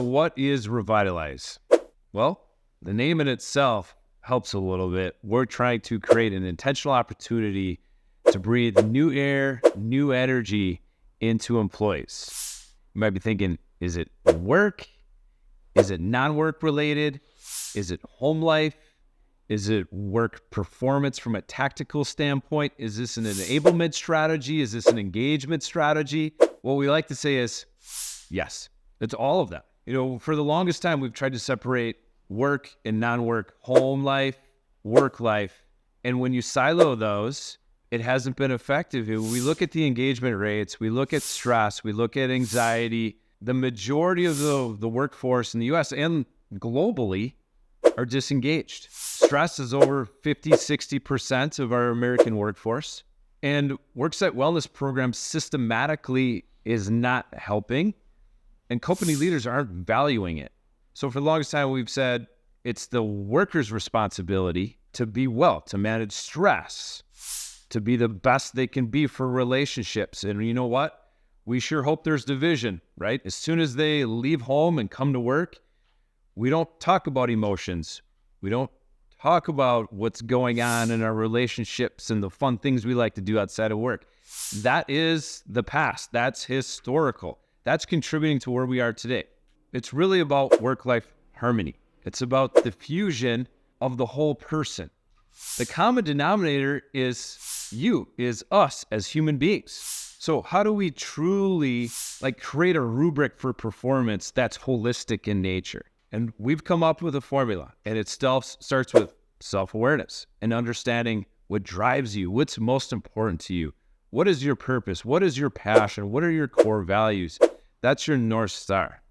So what is Revitalize? Well, the name in itself helps a little bit. We're trying to create an intentional opportunity to breathe new air, new energy into employees. You might be thinking, is it work? Is it non-work related? Is it home life? Is it work performance from a tactical standpoint? Is this an enablement strategy? Is this an engagement strategy? What we like to say is, yes, it's all of that. For the longest time, we've tried to separate work and non-work, home life, work life. And when you silo those, it hasn't been effective. We look at the engagement rates, we look at stress, we look at anxiety. The majority of the workforce in the US and globally are disengaged. Stress is over 50, 60% of our American workforce. And worksite wellness programs systematically is not helping. And company leaders aren't valuing it. So for the longest time, we've said it's the worker's responsibility to be well, to manage stress, to be the best they can be for relationships. And you know what? We sure hope there's division, right? As soon as they leave home and come to work, we don't talk about emotions. We don't talk about what's going on in our relationships and the fun things we like to do outside of work. That is the past. That's historical. That's contributing to where we are today. It's really about work-life harmony. It's about the fusion of the whole person. The common denominator is you, is us as human beings. So how do we truly create a rubric for performance that's holistic in nature? And we've come up with a formula, and it starts with self-awareness and understanding what drives you, what's most important to you. What is your purpose? What is your passion? What are your core values? That's your North Star.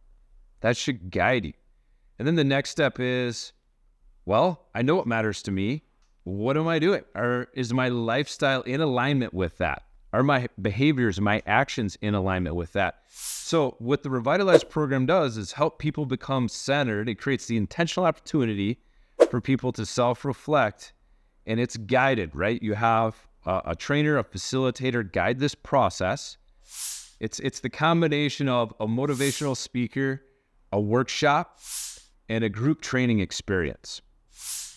That should guide you. And then the next step is, well, I know what matters to me. What am I doing? Is my lifestyle in alignment with that? Are my behaviors, my actions in alignment with that? So what the Revitalize program does is help people become centered. It creates the intentional opportunity for people to self-reflect, and it's guided, right? You have a trainer, a facilitator guide this process. It's the combination of a motivational speaker, a workshop, and a group training experience,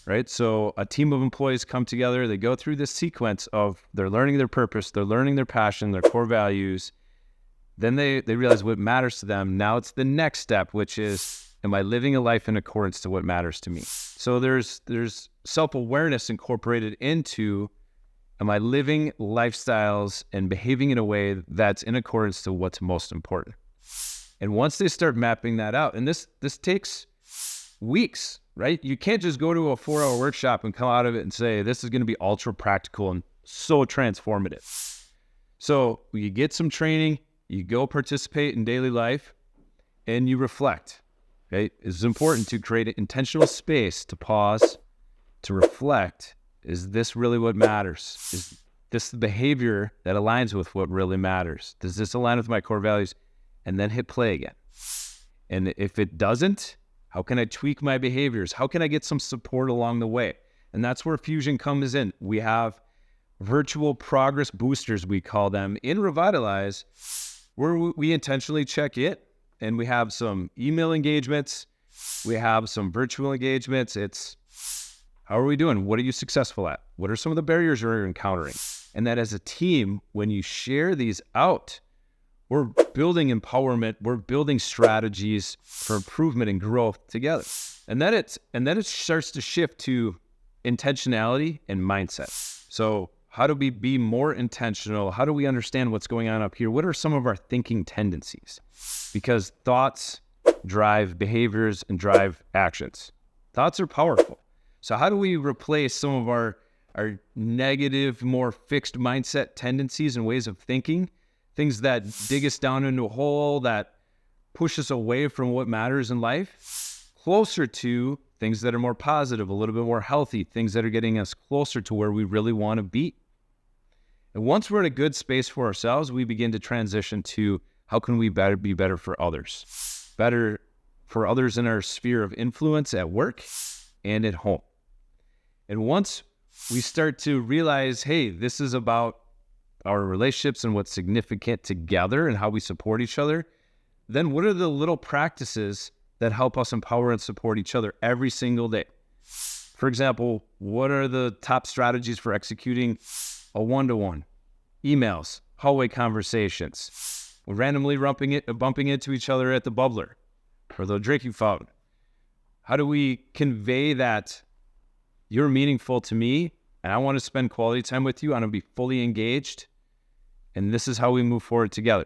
right? So a team of employees come together, they go through this sequence of they're learning their purpose, they're learning their passion, their core values. Then they realize what matters to them. Now it's the next step, which is, am I living a life in accordance to what matters to me? So there's self-awareness incorporated into, am I living lifestyles and behaving in a way that's in accordance to what's most important? And once they start mapping that out, and this takes weeks, right? You can't just go to a 4-hour workshop and come out of it and say, this is going to be ultra practical and so transformative. So you get some training, you go participate in daily life, and you reflect, okay? It's important to create an intentional space to pause, to reflect. Is this really what matters? Is this the behavior that aligns with what really matters? Does this align with my core values? And then hit play again. And if it doesn't, how can I tweak my behaviors? How can I get some support along the way? And that's where Fusion comes in. We have virtual progress boosters, we call them, in Revitalize, where we intentionally check it. And we have some email engagements. We have some virtual engagements. It's, how are we doing? What are you successful at? What are some of the barriers you're encountering? And that as a team, when you share these out, we're building empowerment. We're building strategies for improvement and growth together. And then it starts to shift to intentionality and mindset. So how do we be more intentional? How do we understand what's going on up here? What are some of our thinking tendencies? Because thoughts drive behaviors and drive actions. Thoughts are powerful. So how do we replace some of our negative, more fixed mindset tendencies and ways of thinking? Things that dig us down into a hole, that push us away from what matters in life, closer to things that are more positive, a little bit more healthy, things that are getting us closer to where we really want to be. And once we're in a good space for ourselves, we begin to transition to how can we be better for others? Better for others in our sphere of influence at work and at home. And once we start to realize, hey, this is about our relationships and what's significant together and how we support each other, then what are the little practices that help us empower and support each other every single day. For example, what are the top strategies for executing a one-to-one? Emails, hallway conversations, randomly bumping into each other at the bubbler or the drinking fountain. How do we convey that you're meaningful to me and I want to spend quality time with you, I want to be fully engaged, and this is how we move forward together.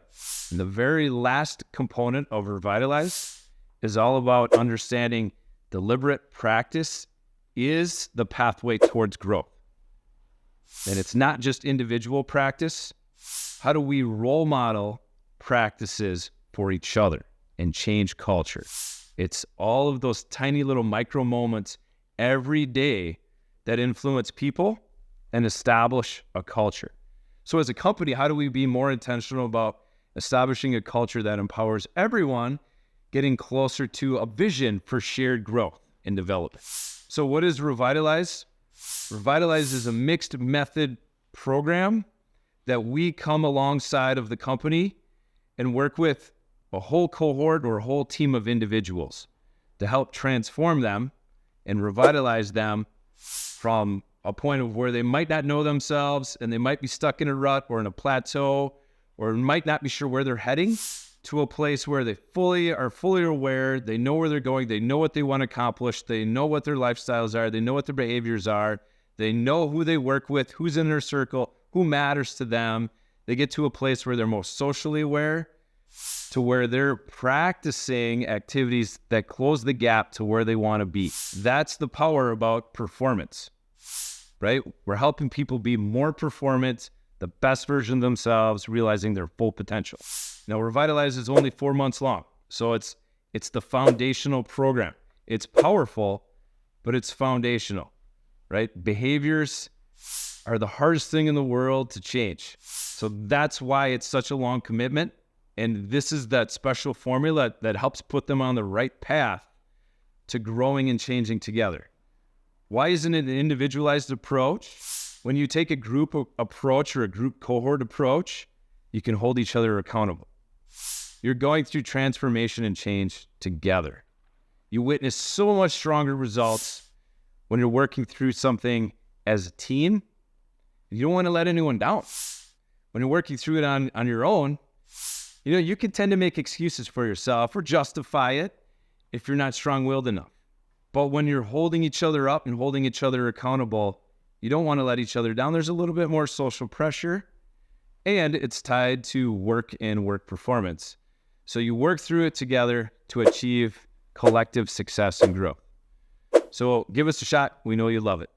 And the very last component of Revitalize is all about understanding deliberate practice is the pathway towards growth. And it's not just individual practice. How do we role model practices for each other and change culture? It's all of those tiny little micro moments every day that influence people and establish a culture. So as a company, how do we be more intentional about establishing a culture that empowers everyone, getting closer to a vision for shared growth and development? So what is Revitalize? Revitalize is a mixed method program that we come alongside of the company and work with a whole cohort or a whole team of individuals to help transform them and revitalize them from a point of where they might not know themselves and they might be stuck in a rut or in a plateau or might not be sure where they're heading, to a place where they are fully aware, they know where they're going, they know what they want to accomplish, they know what their lifestyles are, they know what their behaviors are, they know who they work with, who's in their circle, who matters to them. They get to a place where they're most socially aware, to where they're practicing activities that close the gap to where they want to be. That's the power about performance, right? We're helping people be more performant, the best version of themselves, realizing their full potential. Now, Revitalize is only 4 months long, so it's the foundational program. It's powerful, but it's foundational, right? Behaviors are the hardest thing in the world to change. So that's why it's such a long commitment. And this is that special formula that helps put them on the right path to growing and changing together. Why isn't it an individualized approach? When you take a group approach or a group cohort approach, you can hold each other accountable. You're going through transformation and change together. You witness so much stronger results when you're working through something as a team. You don't want to let anyone down. When you're working through it on your own, you can tend to make excuses for yourself or justify it if you're not strong-willed enough. But when you're holding each other up and holding each other accountable, you don't want to let each other down. There's a little bit more social pressure, and it's tied to work and work performance. So you work through it together to achieve collective success and growth. So give us a shot. We know you love it.